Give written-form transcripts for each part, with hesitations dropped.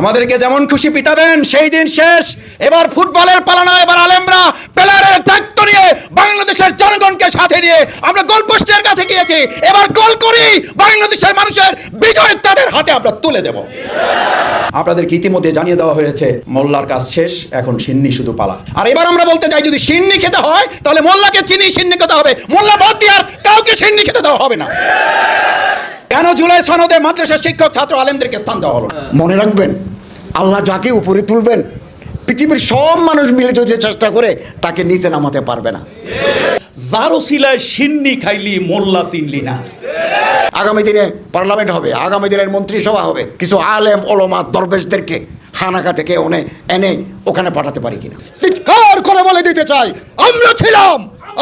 আমাদেরকে যেমন খুশি পিটাবেন, সেই দিন শেষ। এবার ফুটবলের পালা না, এবার আলেমরা প্লেয়ারের দায়িত্ব নিয়ে বাংলাদেশের জনগণকে সাথে নিয়ে আমরা গোলপোস্টের কাছে গিয়েছি। এবার গোল করি, বাংলাদেশের মানুষের বিজয় তাদের হাতে আমরা তুলে দেব। আপনাদেরকে ইতিমধ্যে জানিয়ে দেওয়া হয়েছে মোল্লার কাজ শেষ, এখন সিন্নি শুধু পালা। আর এবার আমরা বলতে চাই, যদি সিন্নি খেতে হয় তাহলে মোল্লাকে চিনি সিন্নি খেতে হবে, মোল্লা বাদ দিয়ে আর কাউকে সিন্নি খেতে দেওয়া হবে না। কেন জুলাই সনদে মাদ্রাসা শিক্ষক ছাত্র আলেমদেরকে স্থান দেওয়া হলো? মনে রাখবেন, আল্লাহ যাকে উপরে তুলবেন, পৃথিবীর সব মানুষ মিলে যদি চেষ্টা করে তাকে নিচে নামাতে পারবে না। যার ওসিলায় সিন্নি খাইলি মোল্লা চিনলি না। আগামী দিনে পার্লামেন্ট হবে, আগামী দিনের মন্ত্রিসভা হবে, কিছু আলেম ওলামা দরবেশদেরকে হানাকা থেকে এনে ওখানে পাঠাতে পারি কিনা চিৎকার করে বলে দিতে চাই, আমরা ছিলাম,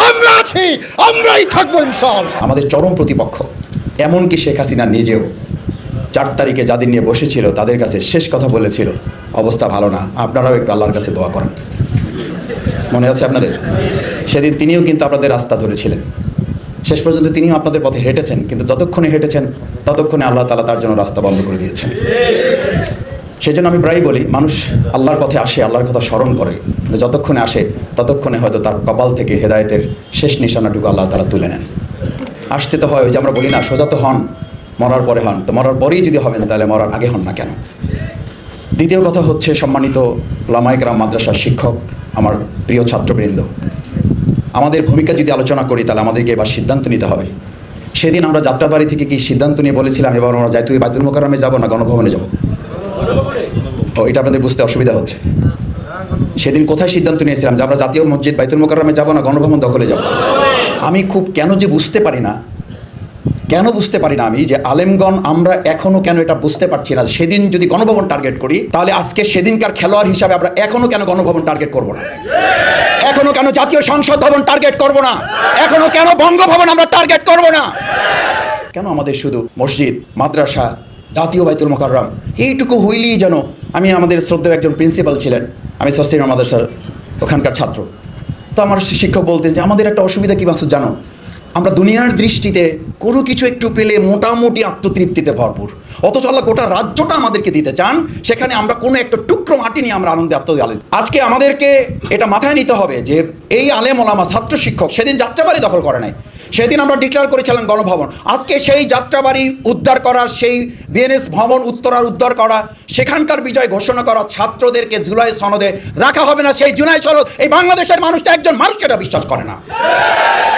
আমরা আছি, আমরাই থাকবো ইনশাআল্লাহ। আমাদের চরম প্রতিপক্ষ, এমনকি শেখ হাসিনা নিজেও 4 তারিখে যাদের নিয়ে বসেছিল তাদের কাছে শেষ কথা বলেছিল, অবস্থা ভালো না, আপনারাও একটু আল্লাহর কাছে দোয়া করেন। মনে আছে আপনাদের? সেদিন তিনিও কিন্তু আপনাদের রাস্তা ধরেছিলেন, শেষ পর্যন্ত তিনিও আপনাদের পথে হেঁটেছেন, কিন্তু যতক্ষণে হেঁটেছেন ততক্ষণে আল্লাহ তাআলা তার জন্য রাস্তা বন্ধ করে দিয়েছেন। সেজন্য আমি প্রায়ই বলি, মানুষ আল্লাহর পথে আসে, আল্লাহর কথা স্মরণ করে, কিন্তু যতক্ষণে আসে ততক্ষণে হয়তো তার কপাল থেকে হেদায়েতের শেষ নিশানাটুকু আল্লাহ তাআলা তুলে নেন। আসতে তো হয়, ওই যে আমরা বলি না, সোজা তো হন, মরার পরে হন, তো মরার পরেই যদি হবেন তাহলে মরার আগে হন না কেন? দ্বিতীয় কথা হচ্ছে, সম্মানিত উলামায়ে কেরাম, মাদ্রাসার শিক্ষক, আমার প্রিয় ছাত্রবৃন্দ, আমাদের ভূমিকা যদি আলোচনা করি তাহলে আমাদেরকে এবার সিদ্ধান্ত নিতে হবে। সেদিন আমরা যাত্রাবাড়ি থেকে কি সিদ্ধান্ত নিয়ে বলেছিলাম এবার আমরা যাই তুই বাইতুল মোকাররমে যাব না গণভবনে যাব? ও, এটা আপনাদের বুঝতে অসুবিধা হচ্ছে। সেদিন কোথায় সিদ্ধান্ত নিয়েছিলাম যে আমরা জাতীয় মসজিদ বাইতুল মোকাররমে যাব না গণভবন দখলে যাব? আমি খুব কেন বুঝতে পারি না আমি যে আলেমগণ আমরা এখনো কেন এটা বুঝতে পারছি না, সেদিন যদি গণভবন টার্গেট করি তাহলে আজকে সেদিনকার খেলোয়াড় হিসাবে আমরা এখনো কেন গণভবন টার্গেট করব না? এখনো কেন জাতীয় সংসদ ভবন টার্গেট করব না? এখনো কেন বঙ্গভবন আমরা টার্গেট করব না? কেন আমাদের শুধু মসজিদ, মাদ্রাসা, জাতীয় বাইতুল মোকাররম এইটুকু হইলেই যেন? আমি আমাদের শ্রদ্ধেয় একজন প্রিন্সিপাল ছিলেন, আমি সস্তিনা মাদ্রাসার ওখানকার ছাত্র, তো আমার শিক্ষক বলতেন যে আমাদের একটা অসুবিধা কী মাসুদ জানো, আমরা দুনিয়ার দৃষ্টিতে কোনো কিছু একটু পেলে মোটামুটি আত্মতৃপ্তিতে ভরপুর, অথচ আল্লাহ গোটা রাজ্যটা আমাদেরকে দিতে চান, সেখানে আমরা কোনো একটা টুকরো মাটি নিয়ে আমরা আনন্দে আত্মদালিত। আজকে আমাদেরকে এটা মাথায় নিতে হবে যে এই আলেম ওলামা ছাত্র শিক্ষক সেদিন যাত্রাবাড়ি দখল করে নাই, সেদিন আমরা ডিক্লেয়ার করেছিলাম গণভবন। আজকে সেই যাত্রাবাড়ি উদ্ধার করার, সেই বিএনএস ভবন উত্তরার উদ্ধার করা, সেখানকার বিজয় ঘোষণা করা ছাত্রদেরকে জুলাই সনদে রাখা হবে না। সেই জুলাই সনদ এই বাংলাদেশের মানুষটা, একজন মানুষ এটা বিশ্বাস করে না।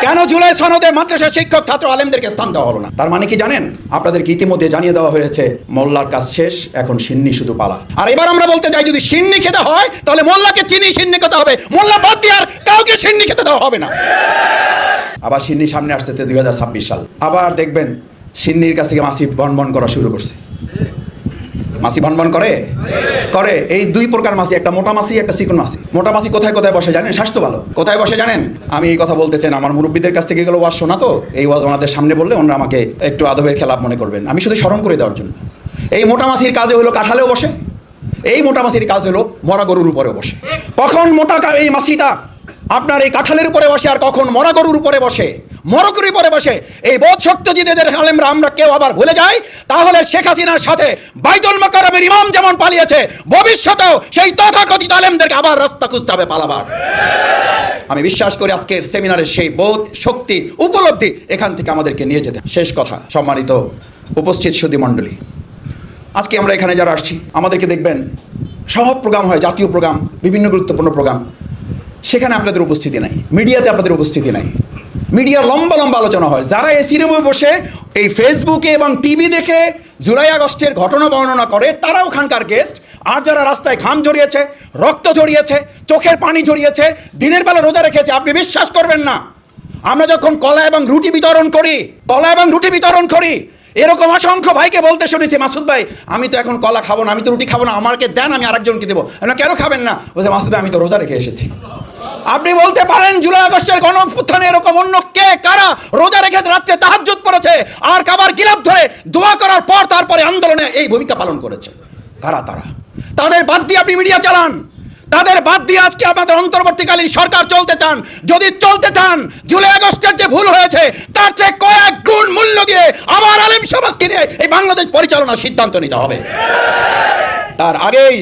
কেন জুলাই সনদে মাদ্রাসা শিক্ষক ছাত্র আলেমদেরকে স্থান দেওয়া হলো না? তার মানে কি জানেন? আপনাদেরকে ইতিমধ্যে জানিয়ে দেওয়া হয়েছে মোল্লার কাজ শেষ, এখন সিন্নি শুধু পালা। আর এবার আমরা বলতে চাই, যদি সিন্নি খেতে হয় তাহলে মোল্লাকে চিনি সিন্নি খেতে হবে, মোল্লা বাদ দিয়ে আর কাউকে সিন্নি খেতে দেওয়া হবে না। আবার সিন্নি সামনে আসতেছে 2026 সাল, আবার দেখবেন সিন্নির কাছে মাসি বনবন করা শুরু করছে। মাসি বনবন করে এই 2 প্রকার মাসি, একটা মোটা মাসি, একটা চিকন মাসি। মোটা মাসি কোথায় কোথায় বসে জানেন? স্বাস্থ্য ভালো কোথায় বসে জানেন? আমি এই কথা বলতে চাই না, আমার মুরব্বীদের কাছ থেকে এগুলো ওয়াজ শোনা, তো এই ওয়াজ ওনাদের সামনে বললে ওনারা আমাকে একটু আদবের খেলাপ মনে করবেন, আমি শুধু স্মরণ করে দেওয়ার জন্য। এই মোটা মাসির কাজে হলো কাঁঠালেও বসে, এই মোটা মাসির কাজ হলো মরা গরুর উপরেও বসে। কখন মোটা এই মাসিটা আপনার এই কাঁঠালের উপরে বসে আর কখন মরা গরুর উপরে বসে, মরকুর উপরে বসে, এই বোধ শক্তি যদি এদের আলেমরা আমরা কেউ আবার ভুলে যাই, তাহলে শেখ হাসিনার সাথে বাইতুল মোকাররমের ইমাম যেমন পালিয়েছে, ভবিষ্যতেও সেই তথাকথিত আলেমদেরকে আবার রাস্তা খুঁজতে হবে পালাবার। আমি বিশ্বাস করি আজকের সেমিনারের সেই বোধ শক্তি উপলব্ধি এখান থেকে আমাদেরকে নিয়ে যেতে। শেষ কথা, সম্মানিত উপস্থিত সুধী মণ্ডলী, আজকে আমরা এখানে যারা আসছি, আমাদেরকে দেখবেন সব প্রোগ্রাম হয়, জাতীয় প্রোগ্রাম, বিভিন্ন গুরুত্বপূর্ণ প্রোগ্রাম, সেখানে আপনাদের উপস্থিতি নাই, মিডিয়াতে আপনাদের উপস্থিতি নাই। মিডিয়া লম্বা লম্বা আলোচনা হয়, যারা এসি রুমে বসে এই ফেসবুকে এবং টিভি দেখে জুলাই আগস্টের ঘটনা বর্ণনা করে তারা ওখানকার গেস্ট, আর যারা রাস্তায় ঘাম ঝরিয়েছে, রক্ত ঝরিয়েছে, চোখের পানি ঝরিয়েছে, দিনের বেলা রোজা রেখেছে, আপনি বিশ্বাস করবেন না, আমরা যখন কলা এবং রুটি বিতরণ করি এরকম অসংখ্য ভাইকে বলতে শুনেছি, মাসুদ ভাই আমি তো এখন কলা খাবো না, আমি তো রুটি খাবো না, আমাকে দেন, আমি আরেকজনকে দেবো। কেন খাবেন না? বলছে মাসুদ ভাই আমি তো রোজা রেখে এসেছি। আপনি বলতে পারেন জুলাই আগস্টের গণঅভ্যুত্থানে এরকম অন্য কে কারা রোজা রেখে রাত্রে তাহাজ্জুদ পড়েছে আর কাবার গিলাফ ধরে দোয়া করার পর তারপরে আন্দোলনে এই ভূমিকা পালন করেছে? কারা তারা? তাদের বাদ দিয়ে আপনি মিডিয়া চালান, তাদের বাদ দিয়ে আজকে আমাদের অন্তর্বর্তীকালীন সরকার চলতে চান। যদি চলতে চান, জুলাই আগস্টের যে ভুল হয়েছে তার চেয়ে কয়েক গুণ মূল্য দিয়ে আবার আলেম সমাজকে নিয়ে এই বাংলাদেশ পরিচালনার সিদ্ধান্ত নিতে হবে। তার আগেই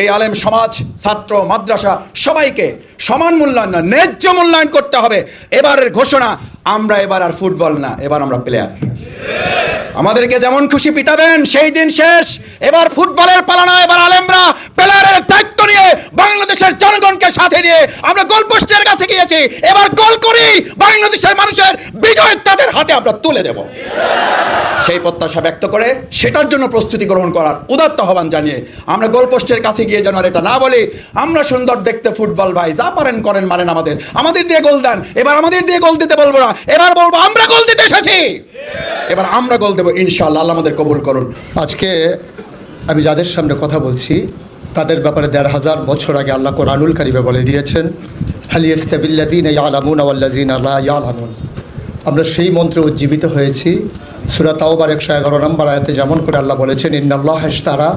এই আলেম সমাজ, ছাত্র, মাদ্রাসা সবাইকে সমান মূল্যায়ন না, ন্যায্য মূল্যায়ন করতে হবে। এবারের ঘোষণা, আমরা এবার আর ফুটবল না, এবার আমরা প্লেয়ার। আমাদেরকে যেমন খুশি পিটাবেন, সেই দিন শেষ। এবার ফুটবলের পালা না, এবার আলেমরা প্লেয়ারের দায়িত্ব নিয়ে বাংলাদেশের জনগণকে সাথে নিয়ে আমরা গোল পোস্টের কাছে গিয়েছি। এবার গোল করি, বাংলাদেশের মানুষের বিজয় তাদের হাতে আমরা তুলে দেব। সেই প্রত্যাশা ব্যক্ত করে সেটার জন্য প্রস্তুতি গ্রহণ করার উদাত্ত আহ্বান জানিয়ে আমরা গোল পোস্টের কাছে গিয়ে যেন আর এটা না বলি আমরা সুন্দর দেখতে ফুটবল ভাই, যা পারেন করেন, মারেন আমাদের দিয়ে গোল দেন। এবার আমাদের দিয়ে গোল দিতে বলবো না, এবার বলবো আমরা গোল দিতে এসেছি, এবার আমরা গোল দেবো ইনশাআল্লাহ। আল্লাহ আমাদের কবুল করুন। আজকে আমি যাদের সামনে কথা বলছি তাদের ব্যাপারে ১৫০০ বছর আগে আল্লাহ কোরআনুল কারিমে বলে দিয়েছেন, হাল ইয়াস্তাবিল্লাযীনা ইয়ালামুনা ওয়াল্লাযীনা লা ইয়ালামুন। আমরা সেই মন্ত্রে উজ্জীবিত হয়েছি। সূরা তাওবার ১১১ নম্বর আয়াতে যেমন করে আল্লাহ বলেছেন, ইন্নাল্লাহা ইশতারা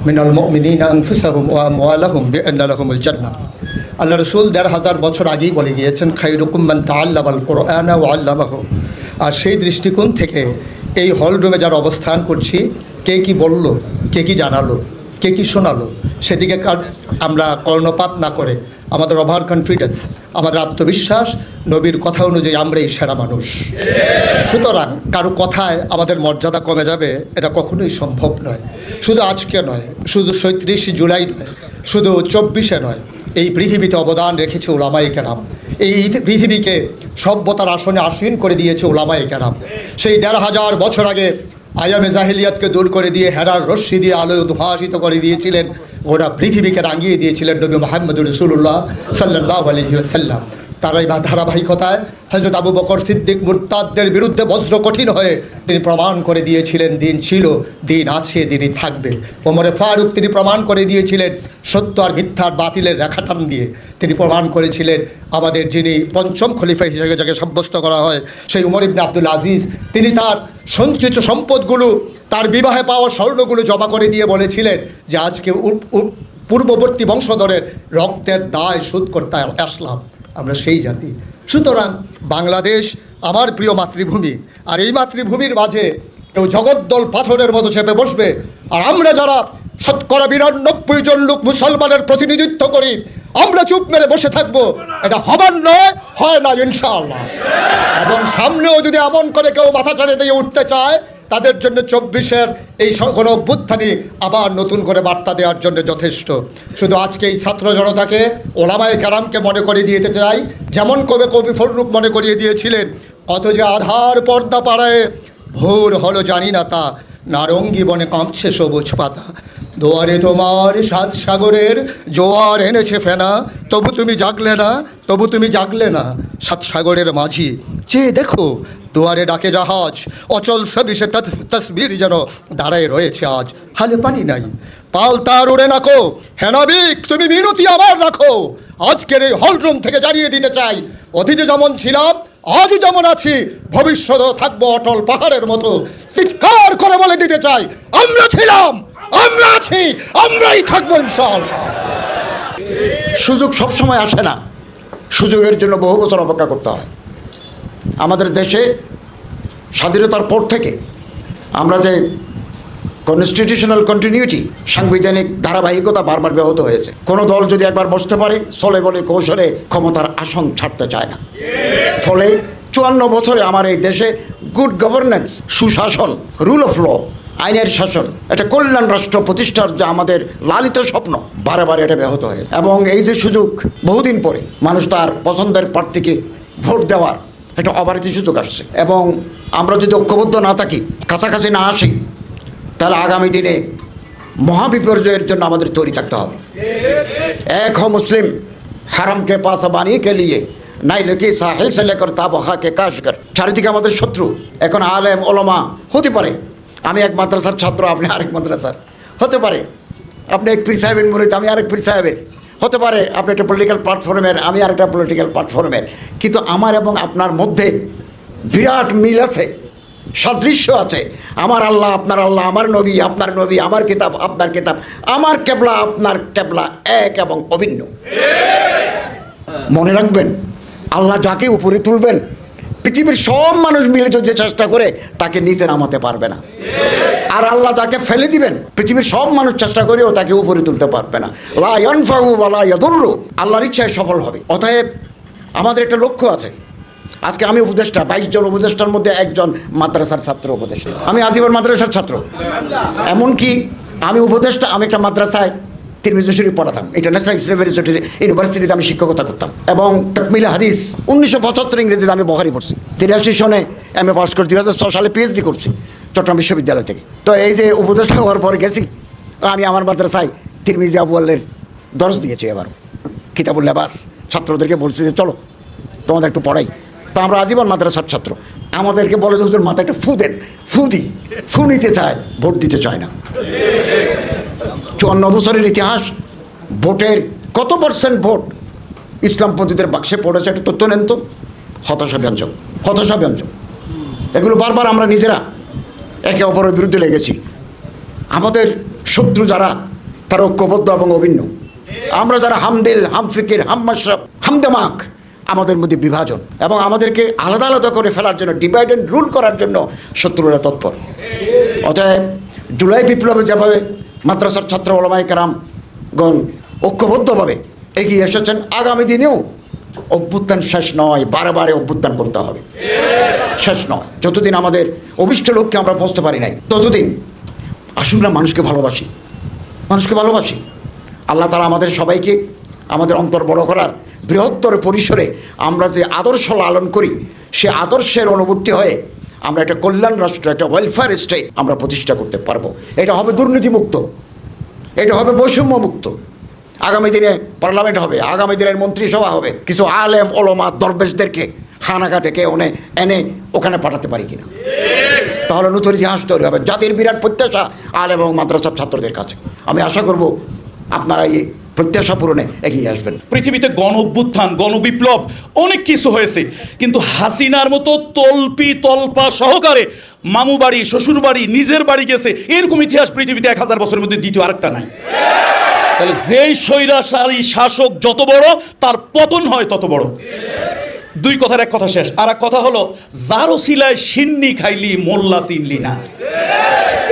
মিনাল মুমিনিনা আনফুসাহুম ওয়া আমওয়ালাহুম বিআন্না লাহুমুল জান্নাহ। আল্লাহ রাসূল ১৫০০ বছর আগেই বলে গিয়েছেন, খায়রুকুম মান তাআল্লামাল কুরআনা ওয়া আল্লামাহু। আর সেই দৃষ্টিকোণ থেকে এই হলরুমে যারা অবস্থান করছি, কে কি বলল, কে কি জানালো, কে কি শোনালো, সেদিকে আমরা কর্ণপাত না করে আমাদের ওভার কনফিডেন্স, আমাদের আত্মবিশ্বাস, নবীর কথা অনুযায়ী আমরাই সেরা মানুষ। সুতরাং কারো কথায় আমাদের মর্যাদা কমে যাবে এটা কখনোই সম্ভব নয়। শুধু আজকে নয়, শুধু ৩৬ জুলাই নয়, শুধু ২৪শে নয়, এই পৃথিবীতে অবদান রেখেছে উলামায়ে কেরাম। এই পৃথিবীকে সভ্যতার আসনে আসীন করে দিয়েছে উলামায়ে কেরাম। সেই ১৫০০ বছর আগে আয়ামে জাহিলিয়াতকে দূর করে দিয়ে হেরার রশ্মি দিয়ে আলোয় উদ্ভাসিত করে দিয়েছিলেন, গোটা পৃথিবীকে রাঙিয়ে দিয়েছিলেন নবী মুহাম্মদুর রাসূলুল্লাহ সাল্লাল্লাহু আলাইহি ওয়াসাল্লাম। তারাই ধারাবাহিকতায় হযরত আবু বকর সিদ্দিক মুরতাদদের বিরুদ্ধে বজ্র কঠিন হয়ে তিনি প্রমাণ করে দিয়েছিলেন দিন ছিল, দিন আছে, দিনই থাকবে। ওমরে ফারুক তিনি প্রমাণ করে দিয়েছিলেন সত্য আর মিথ্যার বাতিলের রেখাটান দিয়ে। তিনি প্রমাণ করেছিলেন আমাদের যিনি পঞ্চম খলিফা হিসেবে যাকে সাব্যস্ত করা হয় সেই উমর ইবনে আব্দুল আজিজ, তিনি তার সঞ্চিত সম্পদগুলো, তার বিবাহে পাওয়া স্বর্ণগুলো জমা করে দিয়ে বলেছিলেন যে আজকে পূর্ববর্তী বংশধরের রক্তের দায় শোধ করতে আসলাম। আমরা সেই জাতি। সুতরাং বাংলাদেশ আমার প্রিয় মাতৃভূমি, আর এই মাতৃভূমির মাঝে কেউ জগদ্দল পাথরের মতো চেপে বসবে, আর আমরা যারা ৯২% জন লোক মুসলমানের প্রতিনিধিত্ব করি, আমরা চুপ মেরে বসে থাকবো, এটা হবার নয়, হয় না ইনশাআল্লাহ। এবং সামনেও যদি এমন করে কেউ মাথা চাড়ে দিয়ে উঠতে চায়, তাদের জন্য ২৪শের এই গণ অভ্যুত্থানই আবার নতুন করে বার্তা দেওয়ার জন্য যথেষ্ট। শুধু আজকে এই ছাত্র জনতাকে, ওলামায়ে কেরামকে মনে করিয়ে দিতে চাই, যেমন কবি ফররুখ মনে করিয়ে দিয়েছিলেন, কত যে আধার পর্দা পাড়ায় ভোর হলো জানি না তা, নারঙ্গী বনে কাঁপছে সবুজ পাতা। দুয়ারে তোমার ৭ সাগরের জোয়ার এনেছে ফেনা, তবু তুমি জাগলে না, তবু তুমি জাগলে না। ৭ সাগরের মাঝি চেয়ে দেখো, দুয়ারে ডাকে জাহাজ, অচল সবিষে তসবির যেন দাঁড়ায় রয়েছে আজ। হালে পানি নাই, পাল তার উড়ে নাকো, হেনাবিক তুমি মিনতি আমার রাখো। আজকের এই হলরুম থেকে জানিয়ে দিতে চাই, অতীতে যেমন ছিলাম আজও যেমন আছি, ভবিষ্যতেও থাকবো অটল পাহাড়ের মতো। চিৎকার করে বলে দিতে চাই, আমরা ছিলাম, আমরা আছি, আমরাই থাকবো ইনশাআল্লাহ। সুযোগ সবসময় আসে না, সুযোগের জন্য বহু বছর অপেক্ষা করতে হয়। আমাদের দেশে স্বাধীনতার পর থেকে আমরা যে কনস্টিটিউশনাল কন্টিনিউটি, সাংবিধানিক ধারাবাহিকতা বারবার ব্যাহত হয়েছে। কোনো দল যদি একবার বসতে পারে, চলে বলে কৌশলে ক্ষমতার আসন ছাড়তে চায় না। ফলে ৫৪ বছরে আমার এই দেশে গুড গভর্নেন্স, সুশাসন, রুল অফ ল, আইনের শাসন, একটা কল্যাণ রাষ্ট্র প্রতিষ্ঠার যে আমাদের লালিত স্বপ্ন, বারে বারে এটা ব্যাহত হয়েছে। এবং এই যে সুযোগ, বহুদিন পরে মানুষ তার পছন্দের প্রার্থীকে ভোট দেওয়ার একটা অবারিত সুযোগ আসছে। এবং আমরা যদি ঐক্যবদ্ধ না থাকি, কাছাকাছি না আসি, তাহলে আগামী দিনে মহাবিপর্যয়ের জন্য আমাদের তৈরি থাকতে হবে। এক হো মুসলিম হারামকে পাশা বানিয়ে কে লিয়ে নাই লেকি সাহিল সে লেকর তাবহাকে কাশগর। চারিদিকে আমাদের শত্রু। এখন আলেম ওলামা হতে পারে, আমি এক মাদ্রাসার ছাত্র, আপনি আরেক মাদ্রাসার হতে পারে, আপনি এক পীর সাহেবের মুরিদ, আমি আরেক পীর সাহেবের হতে পারে, আপনি একটা পলিটিক্যাল প্ল্যাটফর্মের, আমি আরেকটা পলিটিক্যাল প্ল্যাটফর্মের, কিন্তু আমার এবং আপনার মধ্যে বিরাট মিল আছে, সাদৃশ্য আছে। আমার আল্লাহ আপনার আল্লাহ, আমার নবী আপনার নবী, আমার কিতাব আপনার কিতাব, আমার কেবলা আপনার কেবলা, এক এবং অভিন্ন। মনে রাখবেন, আল্লাহ যাকে উপরে তুলবেন, পৃথিবীর সব মানুষ মিলে যদি চেষ্টা করে তাকে নিচে নামাতে পারবে না। আর আল্লাহ যাকে ফেলে দিবেন পৃথিবীর সব মানুষ চেষ্টা করেও তাকে উপরে তুলতে পারবে না। লা ইয়ানফাউ ওয়া লা ইয়াদুররু, আল্লাহর ইচ্ছায় সফল হবে। অতএব আমাদের একটা লক্ষ্য আছে। আজকে আমি উপদেষ্টা, 22 জন উপদেষ্টার মধ্যে একজন মাদ্রাসার ছাত্র উপদেষ্টা। আমি আজীবন মাদ্রাসার ছাত্র। এমনকি আমি উপদেষ্টা, আমি একটা মাদ্রাসায় তিরমিজি শরীফ পড়াতাম, ইন্টারন্যাশনাল ইসলামিক ইউনিভার্সিটিতে আমি শিক্ষকতা করতাম, এবং তাকমিল হাদিস 1975 ইংরেজিতে আমি বুখারী পড়ছি। 83 সনে MA পাস করছি, 2006 সালে PhD করছি চট্টগ্রাম বিশ্ববিদ্যালয় থেকে। তো এই যে উপদেষ্টা হওয়ার পরে গেছি, আমি আমার মাদ্রাসায় তিরমিজি আবওয়ালের দরস দিয়েছি। এবার কিতাবুল লেবাস ছাত্রদেরকে বলছি যে চলো তোমাদের একটু পড়াই। তো আমরা আজীবন মাদ্রাসার ছাত্র। আমাদেরকে বলে যে হুজুর মাথায় একটা ফু দেন, ফু নিতে চায়, ভোট দিতে চায় না। 54 বছরের ইতিহাস, ভোটের কত % ভোট ইসলামপন্থীদের বাক্সে পড়েছে একটা তথ্য নেন তো। হতাশাব্যঞ্জক। এগুলো বারবার আমরা নিজেরা একে অপরের বিরুদ্ধে লেগেছি। আমাদের শত্রু যারা, তারা ঐক্যবদ্ধ এবং অভিন্ন। আমরা যারা হামদিল, হামফিকির, হামমাশরাব, হামদামাক, আমাদের মধ্যে বিভাজন এবং আমাদেরকে আলাদা আলাদা করে ফেলার জন্য, ডিভাইড অ্যান্ড রুল করার জন্য শত্রুরা তৎপর। অতএব জুলাই বিপ্লবে যেভাবে মাদ্রাসার ছাত্র ওলামায়ে কেরামগণ ঐক্যবদ্ধভাবে এগিয়ে এসেছেন, আগামী দিনেও অভ্যুত্থান শেষ নয়, বারে অভ্যুত্থান করতে হবে, শেষ নয়। যতদিন আমাদের অভিষ্ট লক্ষ্যে আমরা পৌঁছতে পারি নাই, ততদিন আসুন না মানুষকে ভালোবাসি। আল্লাহ তাআলা আমাদের সবাইকে আমাদের অন্তর বড় করার বৃহত্তর পরিসরে আমরা যে আদর্শ লালন করি, সে আদর্শের অনুবর্তী হয়ে আমরা একটা কল্যাণ রাষ্ট্র, একটা ওয়েলফেয়ার স্টেট আমরা প্রতিষ্ঠা করতে পারবো। এটা হবে দুর্নীতিমুক্ত, এটা হবে বৈষম্যমুক্ত। আগামী দিনে পার্লামেন্ট হবে, আগামী দিনের মন্ত্রিসভা হবে। কিছু আলেম ওলামা দরবেশদেরকে হানাকা থেকে এনে ওখানে পাঠাতে পারি কিনা, তাহলে নতুন ইতিহাস তৈরি হবে। জাতির বিরাট প্রত্যাশা আলেম এবং মাদ্রাসার ছাত্রদের কাছে। আমি আশা করব আপনারা এই প্রত্যাশা পূরণে এগিয়ে আসবেন। পৃথিবীতে গণ অভ্যুত্থান, গণবিপ্লব অনেক কিছু হয়েছে, কিন্তু হাসিনার মতো তল্পা সহকারে মামু বাড়ি, শ্বশুর বাড়ি, নিজের বাড়ি গেছে, এরকম ইতিহাস পৃথিবীতে 1000 বছরের মধ্যে দ্বিতীয় আরেকটা নাই। তাহলে যেই স্বৈরাচারী শাসক যত বড়, তার পতন হয় তত বড়। দুই কথার এক কথা শেষ। আর এক কথা হলো, যার ওসিলায় সিন্নি খাইলি মোল্লা চিনলি না।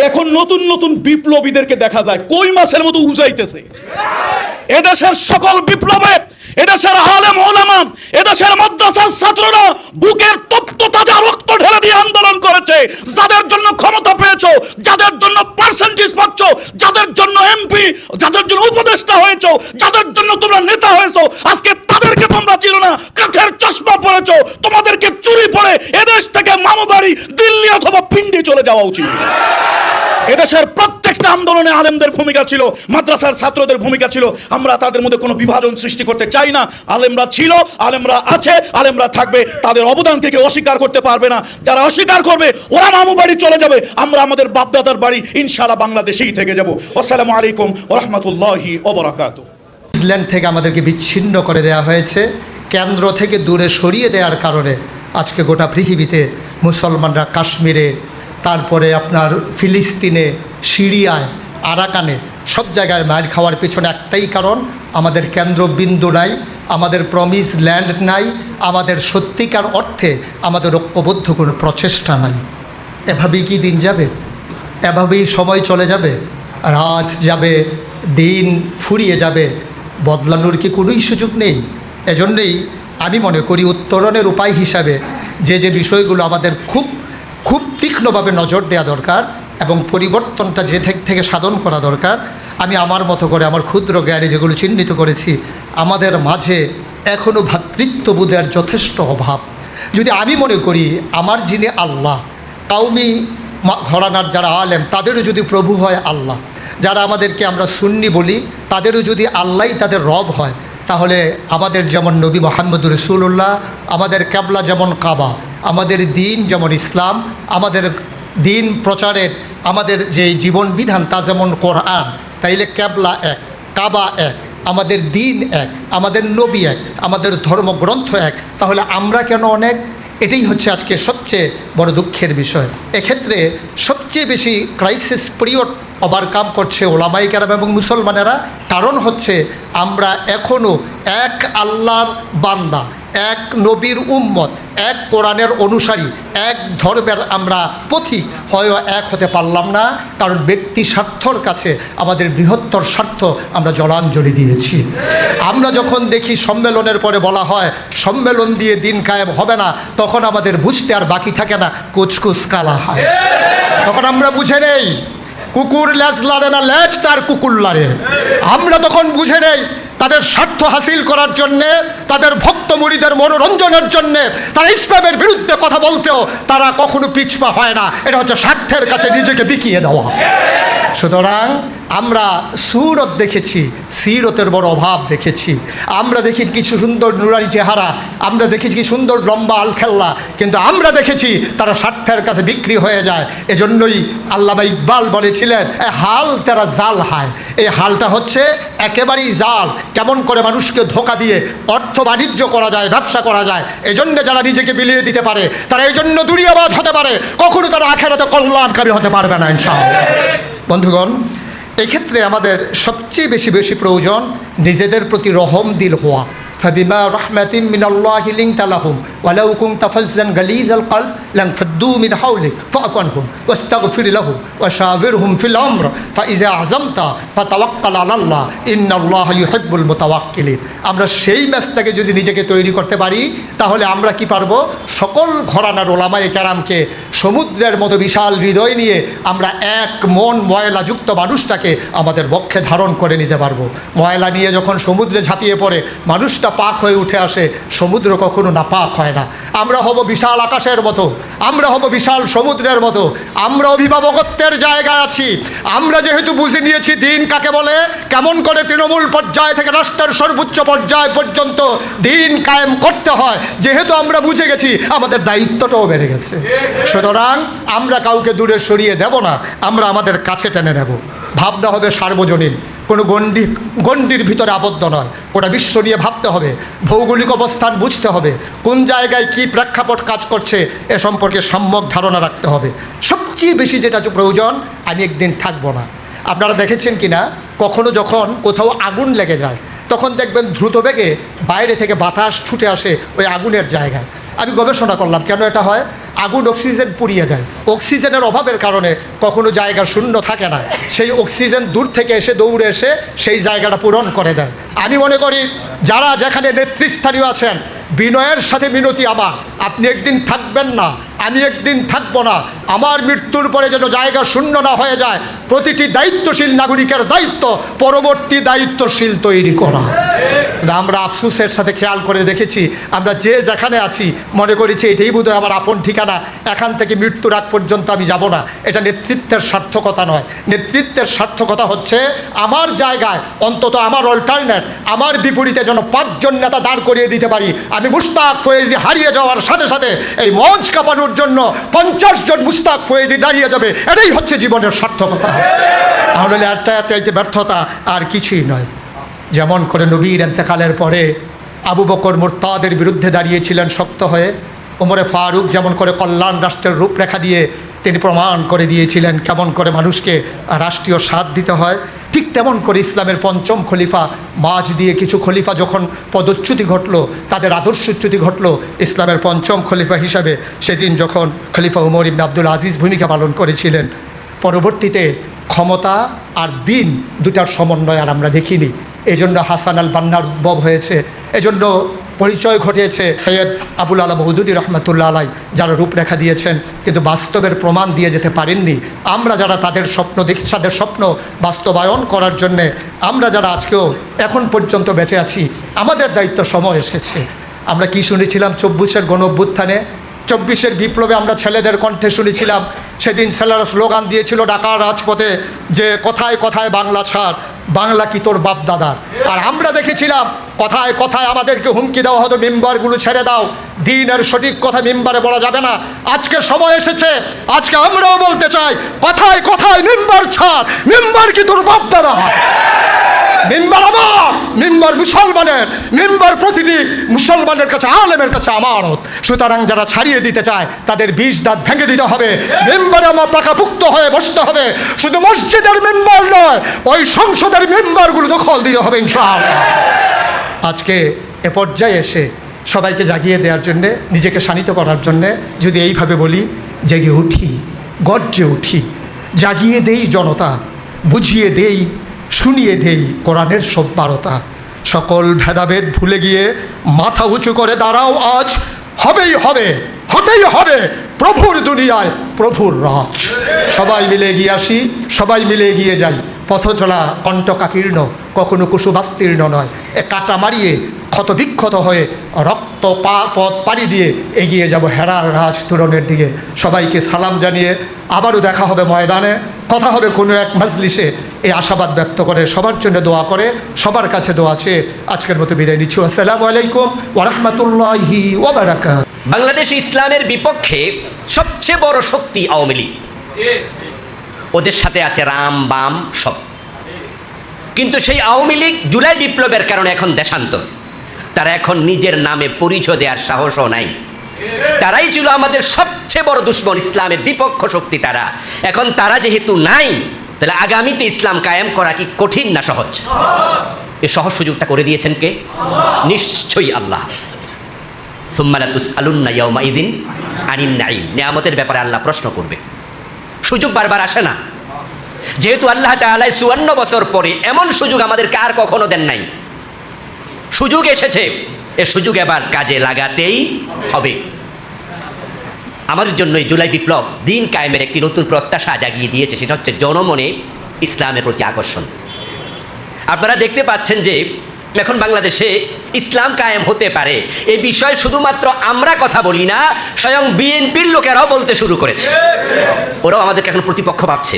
এখন নতুন বিপ্লবীদেরকে দেখা যায় কই মাছের মতো উজাইতেছে। এদেশের সকল বিপ্লবে এদেশের আলেম ওলামা, এদেশের মাদ্রাসার ছাত্ররা বুকের তপ্ত তাজা রক্ত ঢেলে দিয়ে আন্দোলন করেছে। যাদের জন্য ক্ষমতা পেয়েছো, যাদের জন্য পার্সেন্টেজ পাচ্ছ, যাদের জন্য এমপি, যাদের জন্য উপদেষ্টা হয়েছো, যাদের জন্য তোমরা নেতা হয়েছো, আজকে তাদেরকে তোমরা চিনো না। কাঠের চশমা পরেছো, তোমাদেরকে চুরি পরে এদেশ থেকে মামু বাড়ি, দিল্লি অথবা পিন্ডি চলে যাওয়া উচিত। এদেশের প্রত্যেকটা আন্দোলনে আলেমদের ভূমিকা ছিল, মাদ্রাসার ছাত্রদের ভূমিকা ছিল। আমরা তাদের মধ্যে কোনো বিভাজন সৃষ্টি করতে চাই না। আলেমরা ছিল, আলেমরা আছে, আলেমরা থাকবে। তাদের অবদানকে কেউ অস্বীকার করতে পারবে না। যারা অস্বীকার করবে ওরা মামু বাড়ি চলে যাবে, আমরা আমাদের বাপদাদার বাড়ি ইনশাআল্লাহ বাংলাদেশেই থেকে যাব। আসসালামু আলাইকুম ওয়া রাহমাতুল্লাহি ওয়া বারাকাতুহু। নিউজিল্যান্ড থেকে আমাদেরকে বিচ্ছিন্ন করে দেওয়া হয়েছে, কেন্দ্র থেকে দূরে সরিয়ে দেওয়ার কারণে আজকে গোটা পৃথিবীতে মুসলমানরা কাশ্মীরে, তারপরে আপনার ফিলিস্তিনে, সিরিয়ায়, আরাকানে সব জায়গায় মার খাওয়ার পেছনে একটাই কারণ, আমাদের কেন্দ্রবিন্দু নাই, আমাদের প্রমিস ল্যান্ড নাই, আমাদের সত্যিকার অর্থে আমাদের ঐক্যবদ্ধ কোনো প্রচেষ্টা নাই। এভাবেই কি দিন যাবে? এভাবেই সময় চলে যাবে, রাত যাবে, দিন ফুরিয়ে যাবে, বদলানোর কি কোনোই সুযোগ নেই? এজন্যই আমি মনে করি উত্তরণের উপায় হিসাবে যে বিষয়গুলো আমাদের খুব তীক্ষ্ণভাবে নজর দেওয়া দরকার এবং পরিবর্তনটা যে থেকে সাধন করা দরকার, আমি আমার মতো করে আমার ক্ষুদ্র জ্ঞানে যেগুলো চিহ্নিত করেছি, আমাদের মাঝে এখনও ভ্রাতৃত্ববোধের যথেষ্ট অভাব। যদি আমি মনে করি আমার যিনি আল্লাহ, কাউমি ঘরানার যারা আলেম তাদেরও যদি প্রভু হয় আল্লাহ, যারা আমাদেরকে আমরা সুন্নি বলি তাদেরও যদি আল্লাহই তাদের রব হয়, তাহলে আমাদের যেমন নবী মুহাম্মদুর রাসূলুল্লাহ, আমাদের কিবলা যেমন কাবা, আমাদের দিন যেমন ইসলাম, আমাদের দিন প্রচারের আমাদের যে জীবন বিধান তা যেমন কোরআন, তাইলে কিবলা এক, কাবা এক, আমাদের দিন এক, আমাদের নবী এক, আমাদের ধর্মগ্রন্থ এক, তাহলে আমরা কেন অনেক? এটাই হচ্ছে আজকে সবচেয়ে বড় দুঃখের বিষয়। এক্ষেত্রে সবচেয়ে বেশি ক্রাইসিস পিরিয়ড ওভারকাম করছে ওলামায়ে কেরাম এবং মুসলমানেরা। কারণ হচ্ছে আমরা এখনও এক আল্লাহর বান্দা, এক নবীর উম্মত, এক কোরআনের অনুসারী, এক ধর্মের আমরা পথিক হয়ও এক হতে পারলাম না, কারণ ব্যক্তি স্বার্থর কাছে আমাদের বৃহত্তর স্বার্থ আমরা জলাঞ্জলি দিয়েছি। আমরা যখন দেখি সম্মেলনের পরে বলা হয় সম্মেলন দিয়ে দিন কায়েম হবে না, তখন আমাদের বুঝতে আর বাকি থাকে না, কুচকুচ কালা হয়। তখন আমরা বুঝে নেই কুকুর লেজ লাড়ে না, লেজ তার কুকুর লাড়ে। আমরা তখন বুঝে নেই তাদের স্বার্থ হাসিল করার জন্যে, তাদের ভক্ত মুরিদের মনোরঞ্জনের জন্যে তারা ইসলামের বিরুদ্ধে কথা বলতেও তারা কখনো পিছপা হয় না। এটা হচ্ছে স্বার্থের কাছে নিজেকে বিকিয়ে দেওয়া। সুতরাং আমরা সুরত দেখেছি, সিরতের বড় অভাব দেখেছি। আমরা দেখি কিছু সুন্দর নুরানি চেহারা, আমরা দেখেছি কি সুন্দর লম্বা আলখেল্লা, কিন্তু আমরা দেখেছি তারা স্বার্থের কাছে বিক্রি হয়ে যায়। এজন্যই আল্লামা ইকবাল বলেছিলেন হাল তেরা জাল হায়। এই হালটা হচ্ছে একেবারেই জাল। কেমন করে মানুষকে ধোকা দিয়ে অর্থ বাণিজ্য করা যায়, ব্যবসা করা যায়। এই জন্য যারা নিজেকে বিলিয়ে দিতে পারে তারা এই জন্য দুনিয়াবাজ হতে পারে, কখনো তারা আখেরাতে কল্যাণকারী হতে পারবে না ইনশাআল্লাহ। বন্ধুগণ, এক্ষেত্রে আমাদের সবচেয়ে বেশি প্রয়োজন নিজেদের প্রতি রহম দিল হওয়া। فبما رحمة من الله لنت لهم ولو كنت فظا غليظ القلب لانفضوا من حولك فاعف عنهم واستغفر لهم وشاورهم في الأمر فإذا عزمت فتوكل على الله إن الله يحب المتوكلين। আমরা সেই ম্যাচটাকে যদি নিজেকে তৈরি করতে পারি তাহলে আমরা কি পারবো, সকল ঘরানার ওলামায়ে কেরামকে সমুদ্রের মতো বিশাল হৃদয় নিয়ে আমরা এক মন ময়লাযুক্ত মানুষটাকে আমাদের বক্ষে ধারণ করে নিতে পারবো। ময়লা নিয়ে যখন সমুদ্রে ঝাঁপিয়ে পড়ে মানুষটা পাক হয়ে উঠে আসে, সমুদ্র কখনো নাপাক হয় না। আমরা হব বিশাল আকাশের মতো, আমরা হব বিশাল সমুদ্রের মতো। আমরা অভিভাবকত্বের জায়গায় আছি। আমরা যেহেতু বুঝে নিয়েছি দিন কাকে বলে, কেমন করে তৃণমূল পর্যায় থেকে রাষ্ট্রের সর্বোচ্চ পর্যায় পর্যন্ত দিন কায়েম করতে হয়, যেহেতু আমরা বুঝে গেছি আমাদের দায়িত্বটাও বেড়ে গেছে। সুতরাং আমরা কাউকে দূরে সরিয়ে দেব না, আমরা আমাদের কাছে টেনে নেব। ভাবনা হবে সার্বজনীন, কোনো গণ্ডির ভিতরে আবদ্ধ নয়। ওটা বিশ্ব নিয়ে ভাবতে হবে, ভৌগোলিক অবস্থান বুঝতে হবে, কোন জায়গায় কি প্রেক্ষাপট কাজ করছে এ সম্পর্কে সম্যক ধারণা রাখতে হবে। সবচেয়ে বেশি যেটা প্রয়োজন, আমি একদিন থাকবো না। আপনারা দেখেছেন কি না, কখনো যখন কোথাও আগুন লেগে যায় তখন দেখবেন দ্রুত বেগে বাইরে থেকে বাতাস ছুটে আসে ওই আগুনের জায়গায়। আমি গবেষণা করলাম কেন এটা হয়। আগুন অক্সিজেন পুড়িয়ে দেয়, অক্সিজেনের অভাবের কারণে কখনো জায়গা শূন্য থাকে না, সেই অক্সিজেন দূর থেকে এসে দৌড়ে এসে সেই জায়গাটা পূরণ করে দেয়। আমি মনে করি যারা যেখানে নেতৃস্থানীয় আছেন, বিনয়ের সাথে মিনতি আমার, আপনি একদিন থাকবেন না, আমি একদিন থাকবো না। আমার মৃত্যুর পরে যেন জায়গা শূন্য না হয়ে যায়। প্রতিটি দায়িত্বশীল নাগরিকের দায়িত্ব পরবর্তী দায়িত্বশীল তৈরি করা। আমরা আফসোসের সাথে খেয়াল করে দেখেছি, আমরা যে যেখানে আছি মনে করেছি এটাই বোধহয় আমার আপন ঠিকানা, এখান থেকে মৃত্যুর আগ পর্যন্ত আমি যাব না। এটা নেতৃত্বের সার্থকতা নয়। নেতৃত্বের সার্থকতা হচ্ছে আমার জায়গায় অন্তত আমার অল্টারনেট, আমার বিপরীতে যেন 5 জন নেতা দাঁড় করিয়ে দিতে পারি। আমি মুশতাক ফয়েজি হারিয়ে যাওয়ার সাথে সাথে এই মঞ্চ কাঁপানোর জন্য 50 জন মুশতাক ফয়েজি দাঁড়িয়ে যাবে। এটাই হচ্ছে জীবনের সার্থকতা। তাহলে চাইতে ব্যর্থতা আর কিছুই নয়। যেমন করে নবীর ইন্তেকালের পরে আবু বকর মুরতাদের বিরুদ্ধে দাঁড়িয়েছিলেন শক্ত হয়ে, ওমরে ফারুক যেমন করে কল্যাণ রাষ্ট্রের রূপরেখা দিয়ে তিনি প্রমাণ করে দিয়েছিলেন কেমন করে মানুষকে রাষ্ট্রীয় স্বাদ দিতে হয়, ঠিক তেমন করে ইসলামের 5ম খলিফা মাঝ দিয়ে কিছু খলিফা যখন পদচ্যুতি ঘটল, তাদের আদর্শচ্যুতি ঘটল, ইসলামের 5ম খলিফা হিসাবে সেদিন যখন খলিফা উমর ইবনে আব্দুল আজিজ ভূমিকা পালন করেছিলেন। পরবর্তীতে ক্ষমতা আর দিন দুটার সমন্বয় আর আমরা দেখিনি। এই জন্য হাসান আল বান্নার উদ্ভব হয়েছে, এজন্য পরিচয় ঘটিয়েছে সৈয়দ আবুল আলা মওদুদী রহমতুল্লাহ আলাই, যারা রূপরেখা দিয়েছেন কিন্তু বাস্তবের প্রমাণ দিয়ে যেতে পারেননি। আমরা যারা তাদের স্বপ্ন দেখি, তাদের স্বপ্ন বাস্তবায়ন করার জন্যে আমরা যারা আজকেও এখন পর্যন্ত বেঁচে আছি, আমাদের দায়িত্ব সময় এসেছে। আমরা কি শুনেছিলাম 24-এর গণ অভ্যুত্থানে, 24-এর বিপ্লবে আমরা ছেলেদের কণ্ঠে শুনেছিলাম, সেদিন ছেলেরা স্লোগান দিয়েছিল ঢাকার রাজপথে যে কথায় কথায় বাংলা ছাড়, বাংলা কি তোর বাপ দাদার। আর আমরা দেখেছিলাম কথায় কথায় আমাদেরকে হুমকি দেওয়া হতো মেম্বারগুলো ছেড়ে দাও, দিনের সঠিক কথা মেম্বারে বলা যাবে না। আজকে সময় এসেছে, আজকে আমরাও বলতে চাই কথায় কথায় মেম্বার ছাড়, মেম্বার কি তোর বাপ দাদা। মেম্বার আমার, মেম্বার মুসলমানের, মেম্বার প্রতিটি মুসলমানের কাছে, আলেমের কাছে আমানত। সুতরাং যারা ছাড়িয়ে দিতে চায় তাদের 20 দাঁত ভেঙে দিতে হবে। মেম্বারে আমার পাকাপুক্ত হয়ে বসতে হবে। শুধু মসজিদের মেম্বার নয়, ওই সংসদের মেম্বারগুলো দখল দিতে হবে ইনশাআল্লাহ। আজকে এ পর্যায়ে এসে সবাইকে জাগিয়ে দেওয়ার জন্যে, নিজেকে শানিত করার জন্যে যদি এইভাবে বলি, জেগে উঠি, গর্জে উঠি, জাগিয়ে দেই জনতা, বুঝিয়ে দেই, শুনিয়ে দেই কোরআনের সব বারতা। সকল ভেদাভেদ ভুলে গিয়ে মাথা উঁচু করে দাঁড়াও আজ, হবেই হবে, হতেই হবে প্রভুর দুনিয়ায় প্রভুর রাজ। সবাই মিলে এগিয়ে আসি, সবাই মিলে এগিয়ে যাই। পথ চলা কণ্টকাকীর্ণ, কখনো কুসুবাস্তীর্ণ নয়। এ কাটা মারিয়ে ক্ষতবিক্ষত হয়ে রক্ত পথ পাড়ি দিয়ে এগিয়ে যাব হেরার রাজ তোরণের দিকে। সবাইকে সালাম জানিয়ে আবারও দেখা হবে ময়দানে, কথা হবে কোনো এক মজলিসে, এই আশাবাদ ব্যক্ত করে, সবার জন্য দোয়া করে, সবার কাছে দোয়া চেয়ে আজকের মতো বিদায় নিচ্ছি। আসসালামু আলাইকুম ওয়া রাহমাতুল্লাহি ওয়া বারাকাতুহু। বাংলাদেশ ইসলামের বিপক্ষে সবচেয়ে বড় শক্তি আওয়ামী লীগ, ওদের সাথে আছে রাম বাম সব। কিন্তু সেই আওয়ামী লীগ জুলাই বিপ্লবের কারণে এখন দেশান্তর, তারা এখন নিজের নামে পরিচয় দেওয়ার সাহসও নাই। তারাই ছিল আমাদের সবচেয়ে বড় দুশ্মন, ইসলামের বিপক্ষ শক্তি তারা। এখন তারা যেহেতু নাই, তাহলে আগামীতে ইসলাম কায়েম করা কি কঠিন না সহজ? এই সহজ সুযোগটা করে দিয়েছেন কে? নিশ্চয়ই আল্লাহ। সুম্মা লাতুসআলুন্না ইয়াওমাইযিন আনিন নাঈম। নিয়ামতের ব্যাপারে আল্লাহ প্রশ্ন করবে। সুযোগ বারবার আসে না, যেহেতু আল্লাহ তাআলা ৫৪ বছর পরে এমন সুযোগ আমাদেরকে আর কখনো দেন নাই। সুযোগ এসেছে, এ সুযোগ এবার কাজে লাগাতেই হবে। আমাদের জন্য এই জুলাই বিপ্লব দিন কায়েমের একটি নতুন প্রত্যাশা জাগিয়ে দিয়েছে, সেটা হচ্ছে জনমনে ইসলামের প্রতি আকর্ষণ। আপনারা দেখতে পাচ্ছেন যে এখন বাংলাদেশে ইসলাম কায়েম হতে পারে এই বিষয়ে শুধুমাত্র আমরা কথা বলি না, স্বয়ং বিএনপির লোকেরাও বলতে শুরু করেছে। ওরাও আমাদেরকে এখন প্রতিপক্ষ ভাবছে।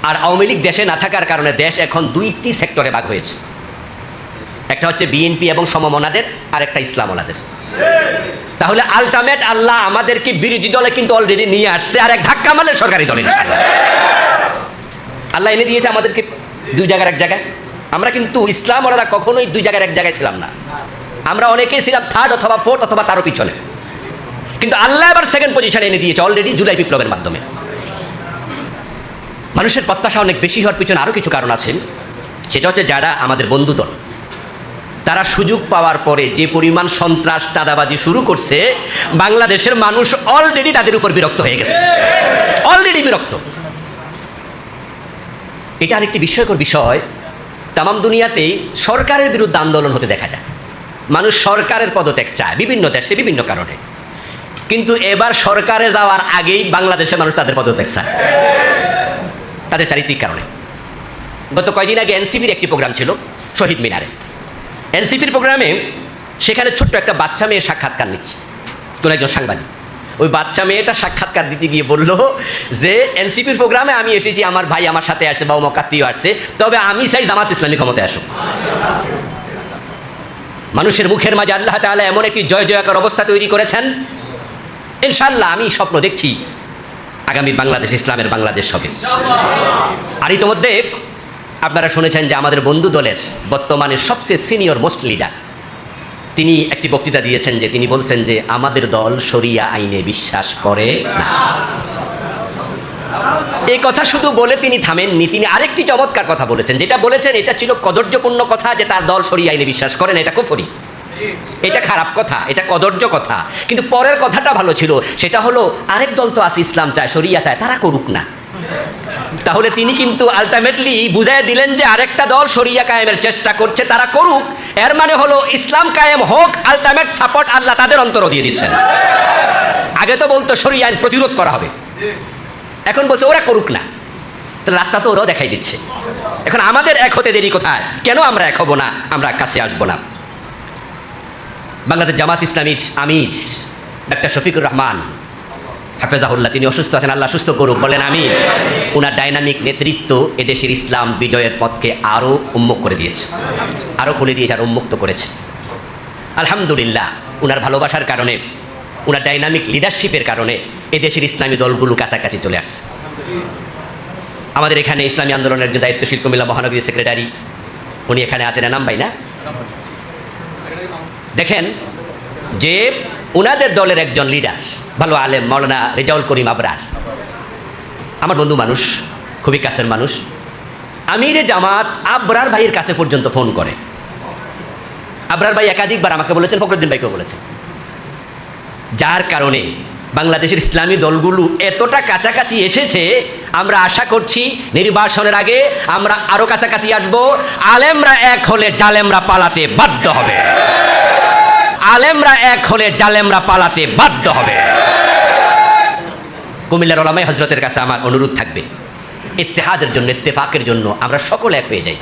আর আওয়ামী লীগ দেশে না থাকার কারণে দেশ এখন দুইটি সেক্টরে ভাগ হয়েছে। একটা হচ্ছে বিএনপি এবং সমমনাদের, আর একটা ইসলামওয়ালাদের। তাহলে আলটিমেট আল্লাহ আমাদেরকে বিরোধী দলে কিন্তু অলরেডি নিয়ে আসছে, আর এক ধাক্কা মারলে সরকারি দলে আল্লাহ এনে দিয়েছে আমাদেরকে দুই জায়গার এক জায়গায়। আমরা কিন্তু ইসলামওয়ালারা কখনোই দুই জায়গার এক জায়গায় ছিলাম না, আমরা অনেকেই ছিলাম থার্ড অথবা ফোর্থ অথবা তারও পিছনে। কিন্তু আল্লাহ এবার সেকেন্ড পজিশনে এনে দিয়েছে অলরেডি জুলাই বিপ্লবের মাধ্যমে। মানুষের প্রত্যাশা অনেক বেশি হওয়ার পিছনে আরও কিছু কারণ আছে। সেটা হচ্ছে যারা আমাদের বন্ধু দল, তারা সুযোগ পাওয়ার পরে যে পরিমাণ সন্ত্রাস চাঁদাবাজি শুরু করছে, বাংলাদেশের মানুষ অলরেডি তাদের উপর বিরক্ত হয়ে গেছে, অলরেডি বিরক্ত। এটা আরেকটি বিস্ময়কর বিষয়, তামাম দুনিয়াতেই সরকারের বিরুদ্ধে আন্দোলন হতে দেখা যায়। মানুষ সরকারের পদত্যাগ চায় বিভিন্ন দেশে বিভিন্ন কারণে, কিন্তু এবার সরকারে যাওয়ার আগেই বাংলাদেশের মানুষ তাদের পদত্যাগ চায় তাদের চারিত্রিক কারণে। গত কয়েকদিন আগে এনসিপির একটি প্রোগ্রাম ছিল শহীদ মিনারে। এনসিপির প্রোগ্রামে সেখানে ছোট্ট একটা বাচ্চা মেয়ে সাক্ষাৎকার নিচ্ছে, কোন একজন সাংবাদিক। ওই বাচ্চা মেয়েটা সাক্ষাৎকার দিতে গিয়ে বলল যে এনসিপির প্রোগ্রামে আমি এসেছি, আমার ভাই আমার সাথে আসছে বা মকাত্তিও আসছে, তবে আমি চাই জামাত ইসলামী ক্ষমতায় আসুক। মানুষের মুখের মাঝে আল্লাহ তাআলা এমন একটি জয় জয়কার অবস্থা তৈরি করেছেন, ইনশাআল্লাহ আমি স্বপ্ন দেখছি আগামী বাংলাদেশ ইসলামের বাংলাদেশ হবে। আর ইতিমধ্যে আপনারা শুনেছেন যে আমাদের বন্ধু দলের বর্তমানে সবচেয়ে সিনিয়র মোস্ট লিডার তিনি একটি বক্তৃতা দিয়েছেন, যে তিনি বলছেন যে আমাদের দল শরিয়া আইনে বিশ্বাস করে না। এই কথা শুধু বলে তিনি থামেননি, তিনি আরেকটি চমৎকার কথা বলেছেন। যেটা বলেছেন এটা ছিল কদর্যপূর্ণ কথা, যে তার দল শরিয়া আইনে বিশ্বাস করে না, এটা কুফরি, এটা খারাপ কথা, এটা কদর্য কথা। কিন্তু পরের কথাটা ভালো ছিল, সেটা হলো আরেক দল তো আছে ইসলাম চায়, শরিয়া চায়, তারা করুক না। তাহলে তিনি কিন্তু আলটিমেটলি বুঝাই দিলেন যে আরেকটা দল শরিয়া কায়েমের চেষ্টা করছে, তারা করুক। এর মানে হলো ইসলাম কায়েম হোক, আলটিমেট সাপোর্ট আল্লাহ তাদের অন্তরও দিয়ে দিচ্ছেন। আগে তো বলতো শরিয়া আইন প্রতিরোধ করা হবে, এখন বলছে ওরা করুক না। তাহলে রাস্তা তো ওরাও দেখাই দিচ্ছে। এখন আমাদের এক হতে দেরি কোথায়? কেন আমরা এক হব না? আমরা কাছে আসবো না? বাংলাদেশ জামাত ইসলামীর আমির ডাক্তার শফিকুর রহমান হাফেজাহুল্লাহ, তিনি অসুস্থ আছেন, আল্লাহ সুস্থ করুক, বলেন আমি। ওনার ডাইনামিক নেতৃত্ব এদেশের ইসলাম বিজয়ের পথকে আরও উন্মুক্ত করে দিয়েছে, আরও খুলে দিয়েছে, আরও উন্মুক্ত করেছে। আলহামদুলিল্লাহ, ওনার ভালোবাসার কারণে, ওনার ডাইনামিক লিডারশিপের কারণে এদেশের ইসলামী দলগুলো কাছাকাছি চলে আসছে। আমাদের এখানে ইসলামী আন্দোলনের যে দায়িত্বশীল কুমিল্লা মহানগরীর সেক্রেটারি, উনি এখানে আছেন, এনাম ভাই না? দেখেন যে ওনাদের দলের একজন লিডার, ভালো আলেম, মাওলানা রেজাউল করিম আবরার, আমার বন্ধু মানুষ, খুবই কাছের মানুষ। আমিরে জামাত আবরার ভাইয়ের কাছে পর্যন্ত ফোন করে, আবরার ভাই একাধিকবার আমাকে বলেছেন, ফখরুদ্দিন ভাইকেও বলেছেন। যার কারণে বাংলাদেশের ইসলামী দলগুলো এতটা কাছাকাছি এসেছে, আমরা আশা করছি নির্বাচনের আগে আমরা আরো কাছাকাছি আসব। আলেমরা এক হলে জালেমরা পালাতে বাধ্য হবে। আলেমরা এক হলে জালেমরা পালাতে বাধ্য হবে। কুমিল্লার ওলামাই হজরতের কাছে আমার অনুরোধ থাকবে, ইত্তেহাদের জন্য, ইত্তেফাকের জন্য আমরা সকলে এক হয়ে যাই।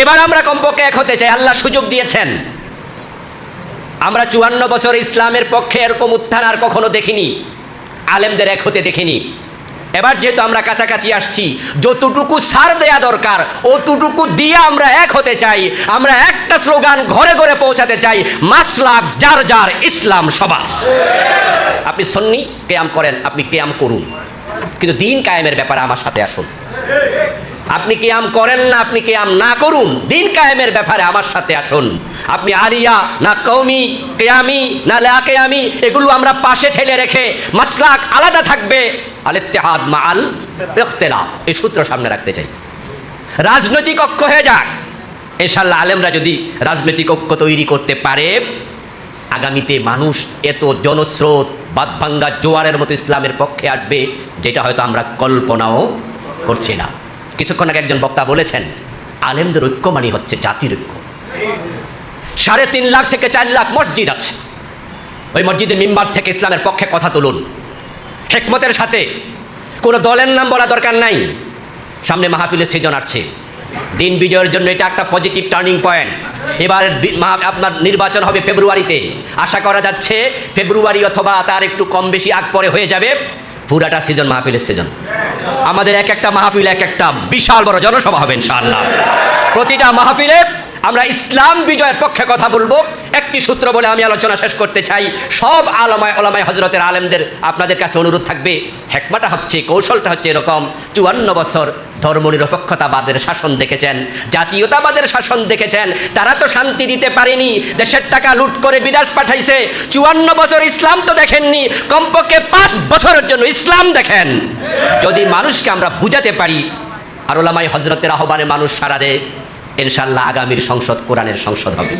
এবার আমরা কমপক্ষে এক হতে চাই, আল্লাহ সুযোগ দিয়েছেন। আমরা 54 বছর ইসলামের পক্ষে এরকম উত্থান আর কখনো দেখিনি, আলেমদের এক হতে দেখিনি। এবার যেহেতু আমরা কাছাকাছি আসছি, যতটুকু ছাড় দেয়া দরকার অতটুকু দিয়ে আমরা এক হতে চাই। আমরা একটা স্লোগান ঘরে ঘরে পৌঁছাতে চাই, মাসলাক যার যার, ইসলাম সবার। আপনি সুন্নি কিয়াম করেন, আপনি কিয়াম করুন, কিন্তু দিন কায়েমের ব্যাপারে আমার সাথে আসুন। আপনি কিয়াম করেন না, আপনি কিয়াম না করুন, দিন কায়েমের ব্যাপারে আমার সাথে আসুন। আপনি আলিয়া না কওমি, কিয়ামি না লা কিয়ামি, এগুলো আমরা পাশে ঠেলে রেখে মাসলাক আলাদা থাকবে, আল ইত্তেহাদ মাআল ইখতিলাফ, এই সূত্র সামনে রাখতে চাই। রাজনৈতিক ঐক্য হয়ে যাক ইনশাআল্লাহ। আলেমরা যদি রাজনৈতিক ঐক্য তৈরি করতে পারে, আগামীতে মানুষ এত জনস্রোত বাদভাঙ্গা জোয়ারের মতো ইসলামের পক্ষে আসবে, যেটা হয়তো আমরা কল্পনাও করছি না। কিছুক্ষণ আগে একজন বক্তা বলেছেন, আলেমদের ঐক্য মানে হচ্ছে জাতির ঐক্য। 3.5 লাখ থেকে 4 লাখ মসজিদ আছে, ওই মসজিদের মিম্বার থেকে ইসলামের পক্ষে কথা তুলুন হিকমতের সাথে। কোনো দলের নাম বলা দরকার নাই। সামনে মাহফিলের সিজন আসছে, দিন বিজয়ের জন্য এটা একটা পজিটিভ টার্নিং পয়েন্ট। এবার আপনার নির্বাচন হবে ফেব্রুয়ারিতে, আশা করা যাচ্ছে ফেব্রুয়ারি অথবা তার একটু কম বেশি আগ পরে হয়ে যাবে পুরাটা সিজন মাহফিলের সিজন। আমাদের এক একটা মাহফিল এক একটা বিশাল বড় জনসভা হবে ইনশাআল্লাহ। প্রতিটা মাহফিলে আমরা ইসলাম বিজয়ের পক্ষে কথা বলবো। একটি সূত্র বলে আমি আলোচনা শেষ করতে চাই, সব ওলামায়ে হজরতের আলেমদের আপনাদের কাছে অনুরোধ থাকবে, হেকমাটা হচ্ছে, কৌশলটা হচ্ছে এরকম, 54 বছর ধর্মনিরপেক্ষতাবাদের শাসন দেখেছেন, জাতীয়তাবাদের শাসন দেখেছেন, তারা তো শান্তি দিতে পারেনি, দেশের টাকা লুট করে বিদেশ পাঠাইছে। 54 বছর ইসলাম তো দেখেননি, কমপক্ষে 5 বছরের জন্য ইসলাম দেখেন। যদি মানুষকে আমরা বুঝাতে পারি আর ওলামায়ে হজরতের আহ্বানে মানুষ সাড়া দেয়, ইনশাআল্লাহ আগামীর সংসদ কোরআনের সংসদ হবে।